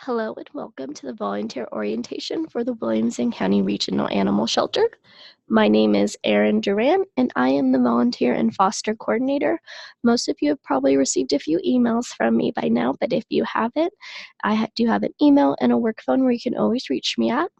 Hello and welcome to the volunteer orientation for the Williamson County Regional Animal Shelter. My name is Erin Duran and I am the volunteer and foster coordinator. Most of you have probably received a few emails from me by now, but if you haven't, I do have an email and a work phone where you can always reach me at.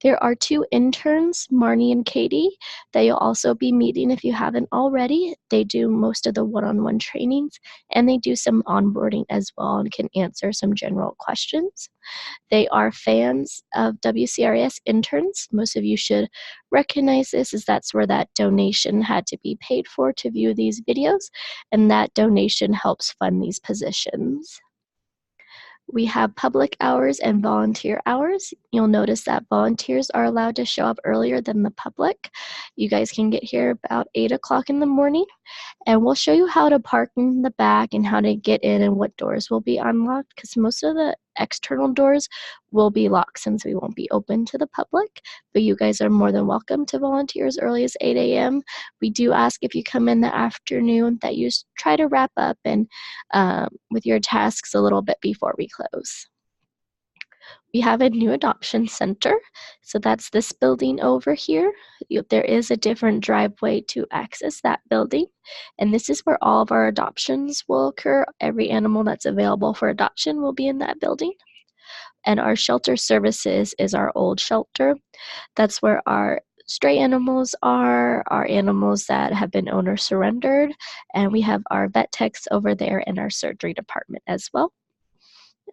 There are two interns, Marnie and Katie, that you'll also be meeting if you haven't already. They do most of the one-on-one trainings and they do some onboarding as well and can answer some general questions. They are fans of WCRS interns. Most of you should recognize this, as that's where that donation had to be paid for to view these videos, and that donation helps fund these positions. We have public hours and volunteer hours. You'll notice that volunteers are allowed to show up earlier than the public. You guys can get here about 8 o'clock in the morning, and we'll show you how to park in the back and how to get in and what doors will be unlocked, because most of the external doors will be locked since we won't be open to the public, but you guys are more than welcome to volunteer as early as 8 a.m. We do ask if you come in the afternoon that you try to wrap up and with your tasks a little bit before we close. We have a new adoption center, so that's this building over here. There is a different driveway to access that building, and this is where all of our adoptions will occur. Every animal that's available for adoption will be in that building. And our shelter services is our old shelter. That's where our stray animals are, our animals that have been owner surrendered, and we have our vet techs over there in our surgery department as well.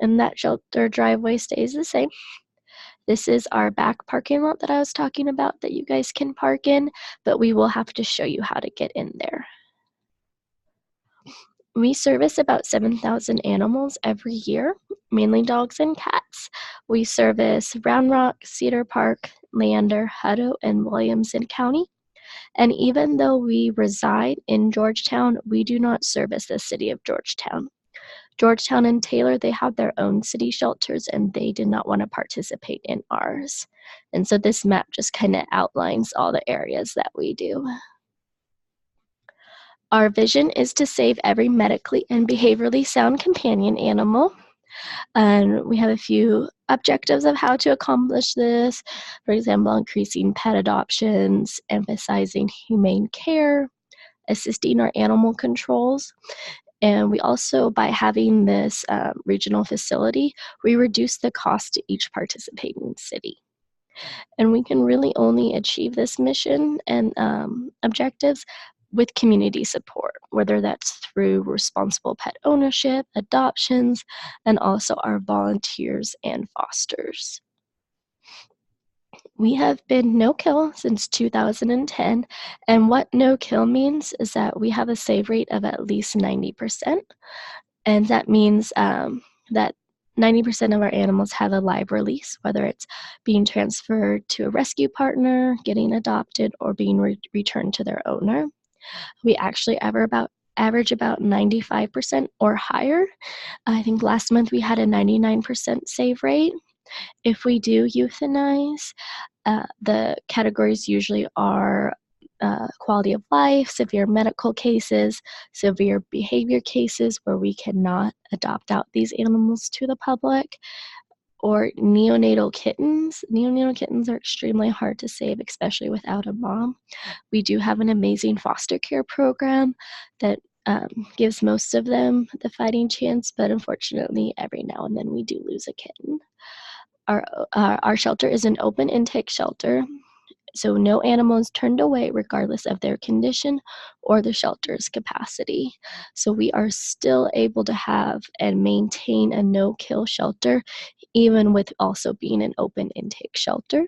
And that shelter driveway stays the same. This is our back parking lot that I was talking about that you guys can park in, but we will have to show you how to get in there. We service about 7,000 animals every year, mainly dogs and cats. We service Round Rock, Cedar Park, Leander, Hutto, and Williamson County. And even though we reside in Georgetown, we do not service the city of Georgetown. Georgetown and Taylor, they have their own city shelters and they did not want to participate in ours. And so this map just kind of outlines all the areas that we do. Our vision is to save every medically and behaviorally sound companion animal. And we have a few objectives of how to accomplish this. For example, increasing pet adoptions, emphasizing humane care, assisting our animal controls. And we also, by having this regional facility, we reduce the cost to each participating city. And we can really only achieve this mission and objectives with community support, whether that's through responsible pet ownership, adoptions, and also our volunteers and fosters. We have been no-kill since 2010, and what no-kill means is that we have a save rate of at least 90%, and that means that 90% of our animals have a live release, whether it's being transferred to a rescue partner, getting adopted, or being returned to their owner. We actually average about 95% or higher. I think last month we had a 99% save rate. If we do euthanize, the categories usually are quality of life, severe medical cases, severe behavior cases where we cannot adopt out these animals to the public, or neonatal kittens. Neonatal kittens are extremely hard to save, especially without a mom. We do have an amazing foster care program that gives most of them the fighting chance, but unfortunately every now and then we do lose a kitten. Our shelter is an open intake shelter, so no animal is turned away regardless of their condition or the shelter's capacity. So we are still able to have and maintain a no-kill shelter, even with also being an open intake shelter.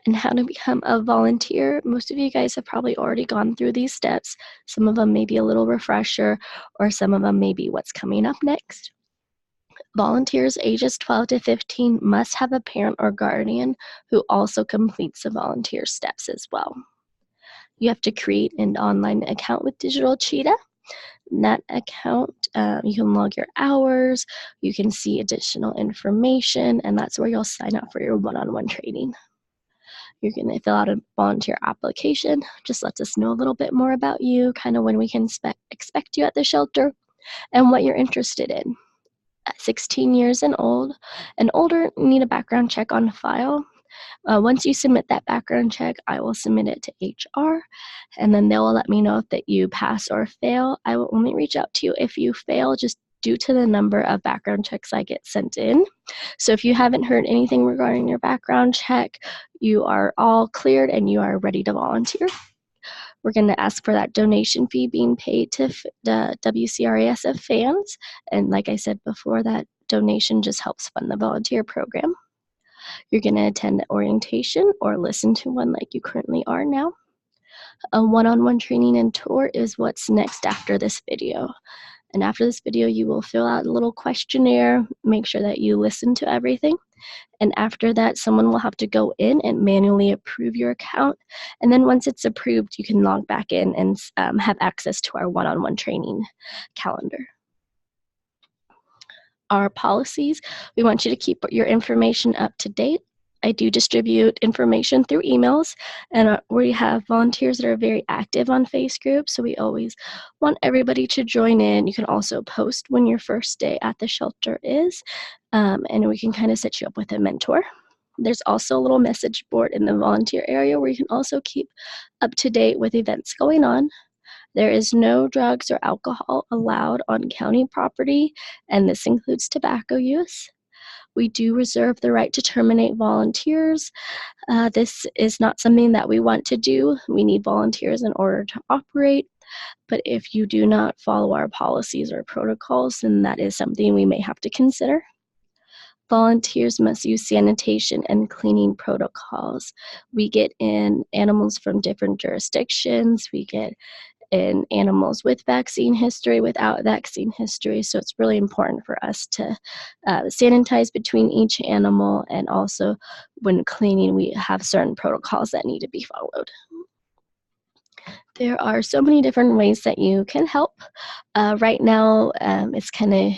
And how to become a volunteer. Most of you guys have probably already gone through these steps. Some of them may be a little refresher, or some of them may be what's coming up next. Volunteers ages 12 to 15 must have a parent or guardian who also completes the volunteer steps as well. You have to create an online account with Digital Cheetah. In that account, you can log your hours, you can see additional information, and that's where you'll sign up for your one-on-one training. You're going to fill out a volunteer application. Just lets us know a little bit more about you, kind of when we can expect you at the shelter, and what you're interested in. at 16 years and older need a background check on file. Once you submit that background check, I will submit it to HR, and then they will let me know that you pass or fail. I will only reach out to you if you fail, just due to the number of background checks I get sent in. So if you haven't heard anything regarding your background check, you are all cleared and you are ready to volunteer. We're going to ask for that donation fee being paid to the WCRASF fans. And like I said before, that donation just helps fund the volunteer program. You're going to attend the orientation or listen to one like you currently are now. A one-on-one training and tour is what's next after this video. And after this video, you will fill out a little questionnaire, make sure that you listen to everything. And after that, someone will have to go in and manually approve your account. And then once it's approved, you can log back in and have access to our one-on-one training calendar. Our policies, we want you to keep your information up to date. I do distribute information through emails, and we have volunteers that are very active on Face groups, so we always want everybody to join in. You can also post when your first day at the shelter is, and we can kind of set you up with a mentor. There's also a little message board in the volunteer area where you can also keep up to date with events going on. There is no drugs or alcohol allowed on county property, and this includes tobacco use. We do reserve the right to terminate volunteers. This is not something that we want to do. We need volunteers in order to operate. But if you do not follow our policies or protocols, then that is something we may have to consider. Volunteers must use sanitation and cleaning protocols. We get in animals from different jurisdictions. We get in animals with vaccine history, without vaccine history. So it's really important for us to sanitize between each animal, and also when cleaning, we have certain protocols that need to be followed. There are so many different ways that you can help. Right now, it's kind of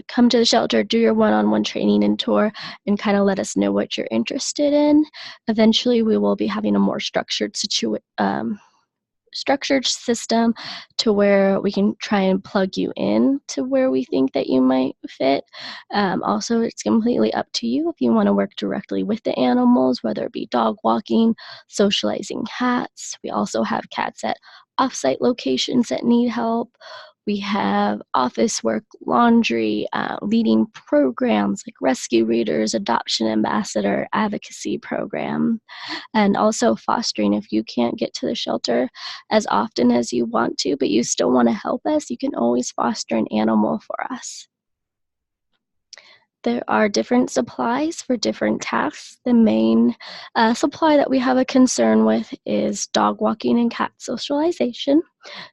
come to the shelter, do your one-on-one training and tour, and kind of let us know what you're interested in. Eventually, we will be having a more structured system to where we can try and plug you in to where we think that you might fit. Also, it's completely up to you if you want to work directly with the animals, whether it be dog walking, socializing cats. We also have cats at off-site locations that need help. We have office work, laundry, leading programs like rescue readers, adoption ambassador, advocacy program, and also fostering. If you can't get to the shelter as often as you want to, but you still want to help us, you can always foster an animal for us. There are different supplies for different tasks. The main supply that we have a concern with is dog walking and cat socialization.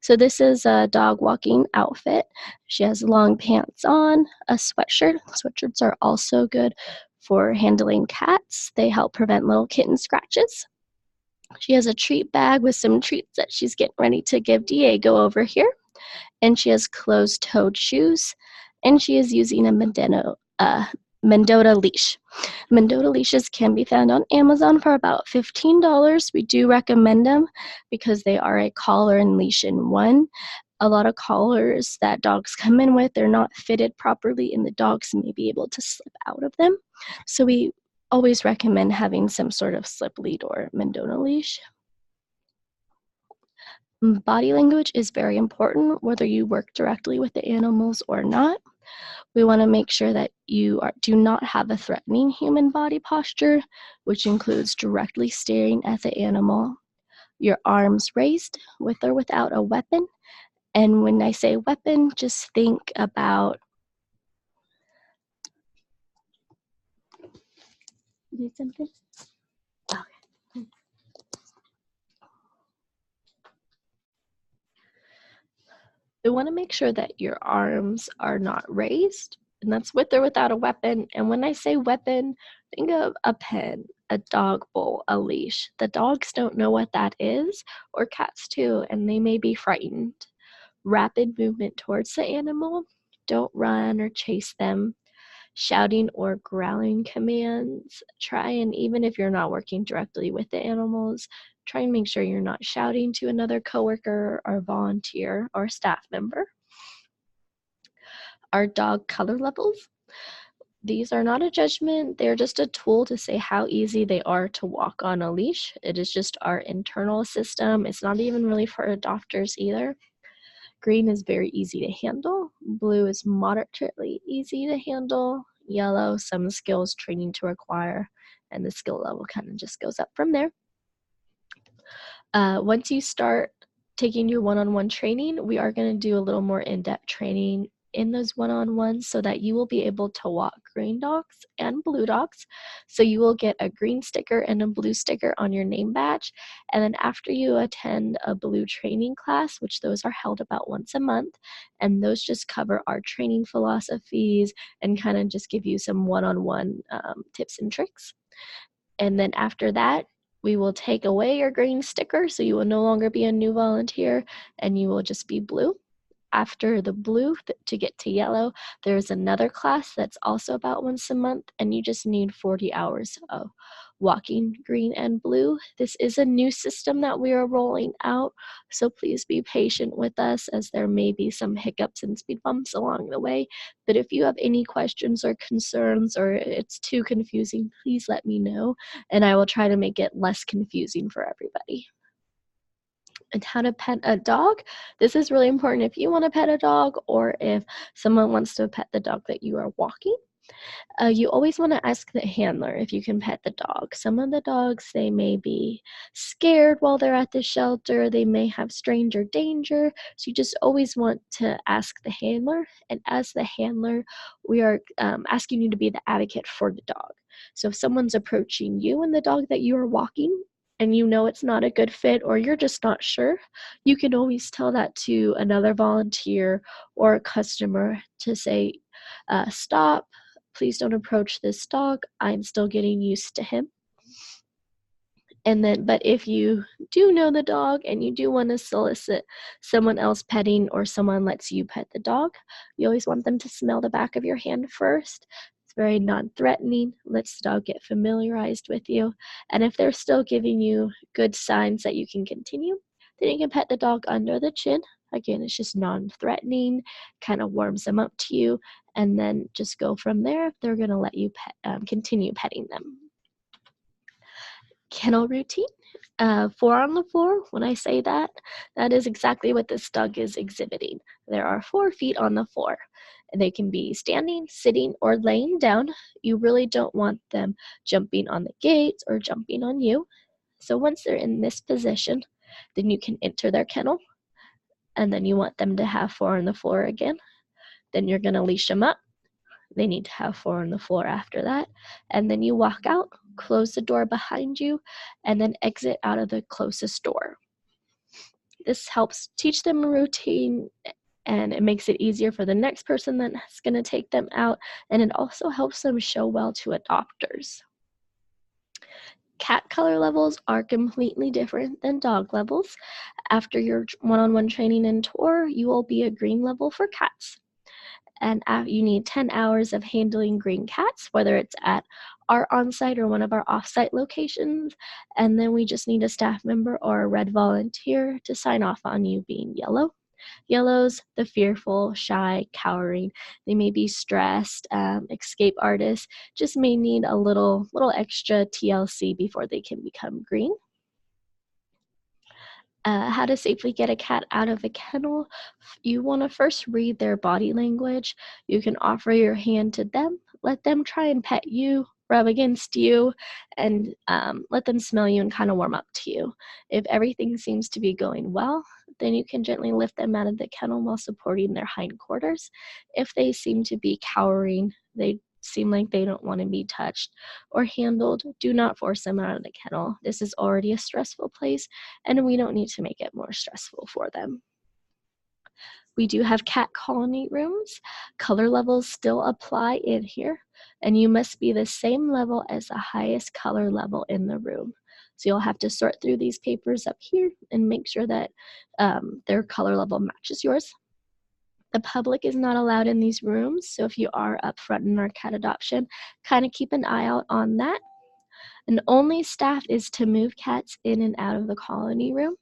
So this is a dog walking outfit. She has long pants on, a sweatshirt. Sweatshirts are also good for handling cats. They help prevent little kitten scratches. She has a treat bag with some treats that she's getting ready to give Diego over here. And she has closed-toed shoes. And she is using a Mendota leash. Mendota leashes can be found on Amazon for about $15. We do recommend them because they are a collar and leash in one. A lot of collars that dogs come in with, they're not fitted properly, and the dogs may be able to slip out of them. So we always recommend having some sort of slip lead or Mendota leash. Body language is very important, whether you work directly with the animals or not. We want to make sure that you do not have a threatening human body posture, which includes directly staring at the animal, your arms raised with or without a weapon. And when I say weapon, just think about something. Okay. We want to make sure that your arms are not raised, and that's with or without a weapon. And when I say weapon, think of a pen, a dog bowl, a leash. The dogs don't know what that is, or cats too, and they may be frightened. Rapid movement towards the animal. Don't run or chase them. Shouting or growling commands. Try, and even if you're not working directly with the animals, try and make sure you're not shouting to another coworker or volunteer or staff member. our dog color levels. These are not a judgment, they're just a tool to say how easy they are to walk on a leash. It is just our internal system. It's not even really for adopters either. Green is very easy to handle. Blue is moderately easy to handle. Yellow, some skills training to acquire, and the skill level kind of just goes up from there. Once you start taking your one-on-one training, we are going to do a little more in-depth training in those one-on-ones so that you will be able to walk green dogs and blue dogs. So you will get a green sticker and a blue sticker on your name badge. And then after you attend a blue training class, which those are held about once a month, and those just cover our training philosophies and kind of just give you some one-on-one tips and tricks. And then after that, we will take away your green sticker, so you will no longer be a new volunteer, and you will just be blue. After the blue, to get to yellow, there's another class that's also about once a month, and you just need 40 hours of walking green and blue. This is a new system that we are rolling out, so please be patient with us as there may be some hiccups and speed bumps along the way. But if you have any questions or concerns or it's too confusing, please let me know, and I will try to make it less confusing for everybody. And how to pet a dog. This is really important if you want to pet a dog or if someone wants to pet the dog that you are walking. You always want to ask the handler if you can pet the dog. Some of the dogs, they may be scared while they're at the shelter. They may have stranger danger. So you just always want to ask the handler. And as the handler, we are asking you to be the advocate for the dog. So if someone's approaching you and the dog that you are walking, and you know it's not a good fit or you're just not sure, you can always tell that to another volunteer or a customer to say, stop, please don't approach this dog. I'm still getting used to him. And then, but if you do know the dog and you do want to solicit someone else petting or someone lets you pet the dog, you always want them to smell the back of your hand first. It's very non-threatening, lets the dog get familiarized with you. And if they're still giving you good signs that you can continue, then you can pet the dog under the chin. Again, it's just non-threatening, kind of warms them up to you, and then just go from there if they're going to let you continue petting them. Kennel routine. 4 on the floor, when I say that, that is exactly what this dog is exhibiting. There are 4 feet on the floor. And they can be standing, sitting, or laying down. You really don't want them jumping on the gates or jumping on you. So once they're in this position, then you can enter their kennel. And then you want them to have 4 on the floor again. Then you're going to leash them up. They need to have 4 on the floor after that. And then you walk out, close the door behind you, and then exit out of the closest door. This helps teach them a routine, and it makes it easier for the next person that's going to take them out, and it also helps them show well to adopters. Cat color levels are completely different than dog levels. After your one-on-one training and tour, you will be a green level for cats. And you need 10 hours of handling green cats, whether it's at our on-site or one of our off-site locations. And then we just need a staff member or a red volunteer to sign off on you being yellow. Yellows, the fearful, shy, cowering. They may be stressed, escape artists, just may need a little extra TLC before they can become green. How to safely get a cat out of a kennel. You want to first read their body language. You can offer your hand to them, let them try and pet you, rub against you, and let them smell you and kind of warm up to you. If everything seems to be going well, then you can gently lift them out of the kennel while supporting their hindquarters. If they seem to be cowering, they seem like they don't want to be touched or handled, do not force them out of the kennel. This is already a stressful place, and we don't need to make it more stressful for them. We do have cat colony rooms. Color levels still apply in here, and you must be the same level as the highest color level in the room. So you'll have to sort through these papers up here and make sure that their color level matches yours. The public is not allowed in these rooms, so if you are up front in our cat adoption, kind of keep an eye out on that. And only staff is to move cats in and out of the colony room.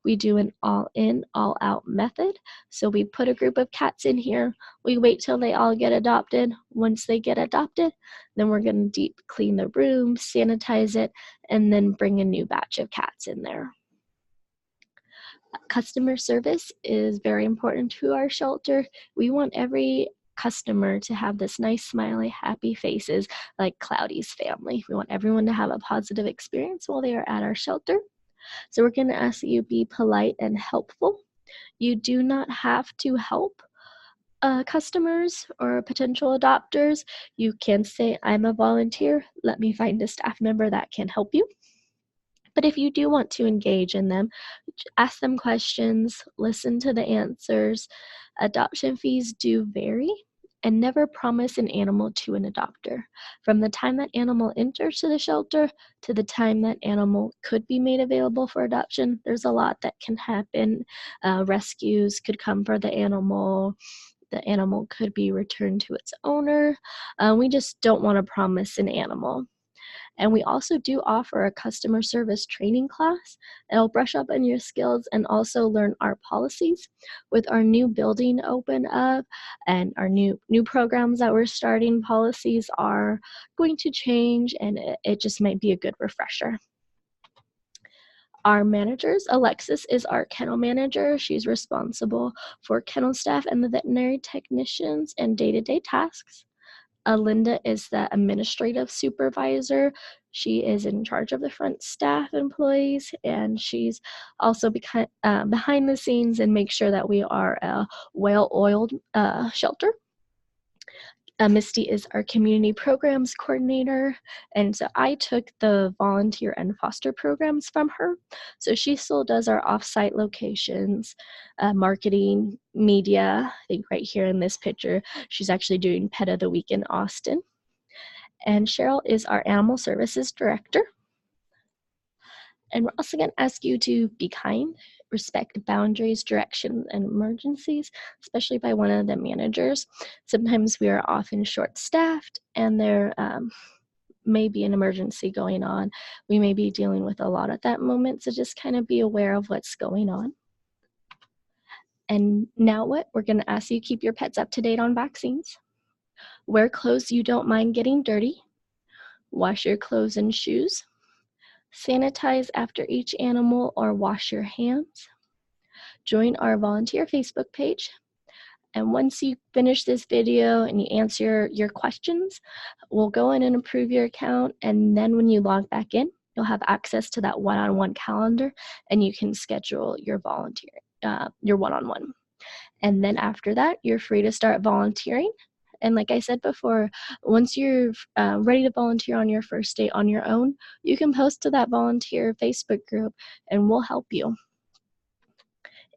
We do an all-in, all-out method. So we put a group of cats in here. We wait till they all get adopted. Once they get adopted, then we're going to deep clean the room, sanitize it, and then bring a new batch of cats in there. Customer service is very important to our shelter. We want every customer to have this nice, smiley, happy faces like Cloudy's family. We want everyone to have a positive experience while they are at our shelter. So we're going to ask that you be polite and helpful. You do not have to help customers or potential adopters. You can say, I'm a volunteer. Let me find a staff member that can help you. But if you do want to engage in them, ask them questions, listen to the answers. Adoption fees do vary, and never promise an animal to an adopter. From the time that animal enters to the shelter to the time that animal could be made available for adoption, there's a lot that can happen. Rescues could come for the animal. The animal could be returned to its owner. We just don't want to promise an animal. And we also do offer a customer service training class. It'll brush up on your skills and also learn our policies. With our new building open up and our new programs that we're starting, policies are going to change, and it just might be a good refresher. Our managers, Alexis is our kennel manager. She's responsible for kennel staff and the veterinary technicians and day-to-day tasks. Linda is the administrative supervisor. She is in charge of the front staff employees, and she's also behind the scenes and makes sure that we are a well-oiled shelter. Misty is our community programs coordinator, and so I took the volunteer and foster programs from her. So she still does our off-site locations, marketing, media. I think right here in this picture, she's actually doing Pet of the Week in Austin. And Cheryl is our animal services director. And we're also going to ask you to be kind, respect boundaries, directions, and emergencies, especially by one of the managers. Sometimes we are often short-staffed, and there may be an emergency going on. We may be dealing with a lot at that moment, so just kind of be aware of what's going on. And now what? We're going to ask you to keep your pets up to date on vaccines. Wear clothes you don't mind getting dirty. Wash your clothes and shoes. Sanitize after each animal or wash your hands. Join our volunteer Facebook page. And once you finish this video and you answer your questions, we'll go in and approve your account. And then when you log back in, you'll have access to that one-on-one calendar, and you can schedule your volunteer, your one-on-one. And then after that, you're free to start volunteering. And like I said before, once you're ready to volunteer on your first day on your own, you can post to that volunteer Facebook group and we'll help you.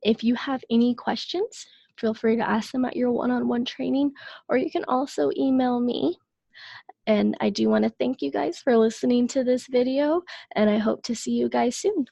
If you have any questions, feel free to ask them at your one-on-one training, or you can also email me. And I do want to thank you guys for listening to this video, and I hope to see you guys soon.